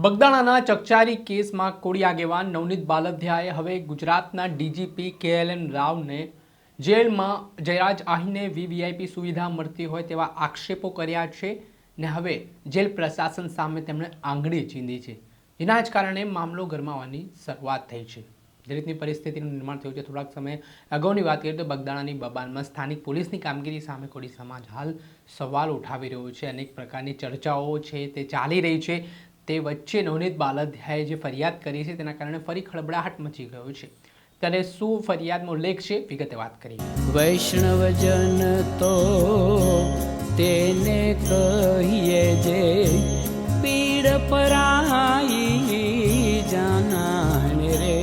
બગદાણાના ચકચારી કેસમાં કોળી આગેવાન નવનીત બાલદિયાએ હવે ગુજરાતના ડીજીપી KLN રાવને જેલમાં જયરાજ આહીરને વીવીઆઈપી સુવિધા મળતી હોય તેવા આક્ષેપો કર્યા છે ને હવે જેલ પ્રશાસન સામે તેમણે આંગળી ચીંધી છે, જેના જ કારણે મામલો ગરમાવાની શરૂઆત થઈ છે। જે રીતની પરિસ્થિતિનું નિર્માણ થયું છે, થોડાક સમય અગાઉની વાત કરીએ તો બગદાણાની બબાનમાં સ્થાનિક પોલીસની કામગીરી સામે કોળી સમાજ હાલ સવાલ ઉઠાવી રહ્યો છે। અનેક પ્રકારની ચર્ચાઓ છે તે ચાલી રહી છે। તે વચ્ચે નવનીત બાલદિયાએ જે ફરિયાદ કરી છે તેના કારણે ફરી ખળબળાહટ મચી ગયો છે। ત્યારે શું ફરિયાદનો ઉલ્લેખ છે, વિગતે વાત કરીએ। વૈષ્ણવજન તો તેને કહીએ જે પીડ પરાઈ જાનાને રે।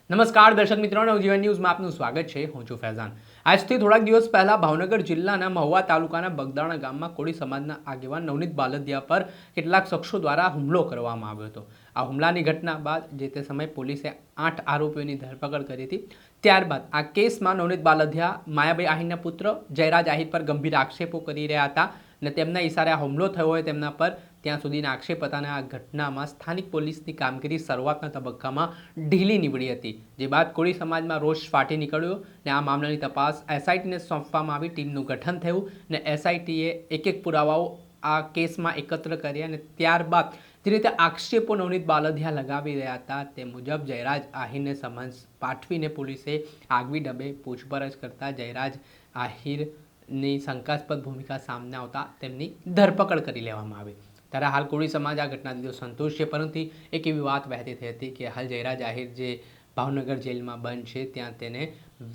નમસ્કાર દર્શક મિત્રો, નવજીવન ન્યૂઝમાં આપનું સ્વાગત છે। હું છું ફૈઝાન। આજથી થોડાક દિવસ પહેલા ભાવનગર જિલ્લાના મહુવા તાલુકાના બગદાણા ગામમાં કોળી સમાજના આગેવાન નવનીત બાલદિયા પર કેટલાક શખ્સો દ્વારા હુમલો કરવામાં આવ્યો હતો। આ હુમલાની ઘટના બાદ જે તે સમયે પોલીસે 8 આરોપીઓની ધરપકડ કરી હતી। ત્યારબાદ આ કેસમાં નવનીત બાલદિયા માયાભાઈ આહીરના પુત્ર જયરાજ આહીર પર ગંભીર આક્ષેપો કરી રહ્યા હતા અને તેમના ઇશારે આ હુમલો થયો હોય તેમના પર ત્યાં સુધીના આક્ષેપ હતા અને આ ઘટનામાં સ્થાનિક પોલીસની કામગીરી શરૂઆતના તબક્કામાં ઢીલી નીવડી હતી, જે બાદ કોળી સમાજમાં રોષ ફાટી નીકળ્યો અને આ મામલાની તપાસ SITને સોંપવામાં આવી। ટીમનું ગઠન થયું અને SITએ એક પુરાવાઓ આ કેસમાં એકત્ર કર્યા અને ત્યારબાદ જે રીતે આક્ષેપો નવનીત બાલદિયા લગાવી રહ્યા હતા તે મુજબ જયરાજ આહીરને સમન્સ પાઠવીને પોલીસે આગવી ઢબે પૂછપરછ કરતા જયરાજ આહીરની શંકાસ્પદ ભૂમિકા સામે આવતા તેમની ધરપકડ કરી લેવામાં આવી। ત્યારે હાલ કોળી સમાજ આ ઘટનાથી સંતોષ છે, પરંતુ એક એવી વાત વહેતી થઈ હતી કે હાલ જયરાજ આહીર જે ભાવનગર જેલમાં બંધ છે ત્યાં તેને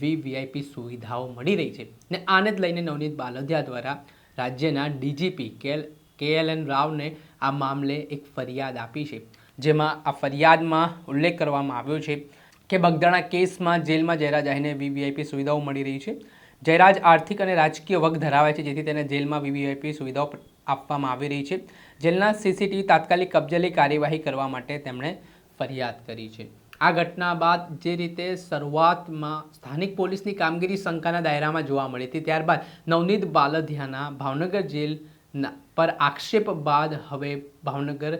વીવીઆઈપી સુવિધાઓ મળી રહી છે ને આને જ લઈને નવનીત બાલદિયા દ્વારા રાજ્યના ડીજીપી KLN રાવને આ મામલે એક ફરિયાદ આપી છે, જેમાં આ ફરિયાદમાં ઉલ્લેખ કરવામાં આવ્યો છે કે બગદાણા કેસમાં જેલમાં જયરાજ આહીરને વીવીઆઈપી સુવિધાઓ મળી રહી છે। જયરાજ આર્થિક અને રાજકીય વગ ધરાવે છે, જેથી તેને જેલમાં વીવીઆઈપી સુવિધાઓ આપવામાં આવી રહી છે। જેલના CCTV તાત્કાલિક કબજે લઈ કાર્યવાહી કરવા માટે તેમણે ફરિયાદ કરી છે। આ ઘટના બાદ જે રીતે શરૂઆતમાં સ્થાનિક પોલીસની કામગીરી શંકાના દાયરામાં જોવા મળી હતી, ત્યારબાદ નવનીત બાલદિયાના ભાવનગર જેલ પર આક્ષેપ બાદ હવે ભાવનગર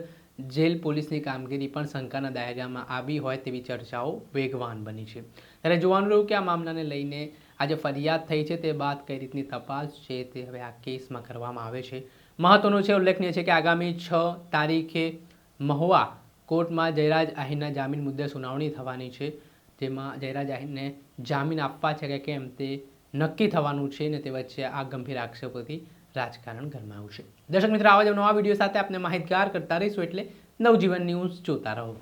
જેલ પોલીસની કામગીરી પણ શંકાના દાયરામાં આવી હોય તેવી ચર્ચાઓ વેગવાન બની છે। ત્યારે જોવાનું રહ્યું કે આ મામલાને લઈને આ જે ફરિયાદ થઈ છે તે બાદ કઈ રીતની તપાસ છે તે હવે આ કેસમાં કરવામાં આવે છે। મહત્વનું છે, ઉલ્લેખનીય છે કે આગામી 6 તારીખે મહુવા કોર્ટમાં જયરાજ આહીરના જામીન મુદ્દે સુનાવણી થવાની છે, જેમાં જયરાજ આહીરને જામીન આપવા છે કે કેમ તે નક્કી થવાનું છે ને તે વચ્ચે આ ગંભીર આક્ષેપોથી રાજકારણ ગરમાયું છે। દર્શક મિત્રો, આવા જ નવા વિડીયો સાથે આપણે માહિતગાર કરતા રહીશું, એટલે નવજીવન ન્યૂઝ જોતા રહો।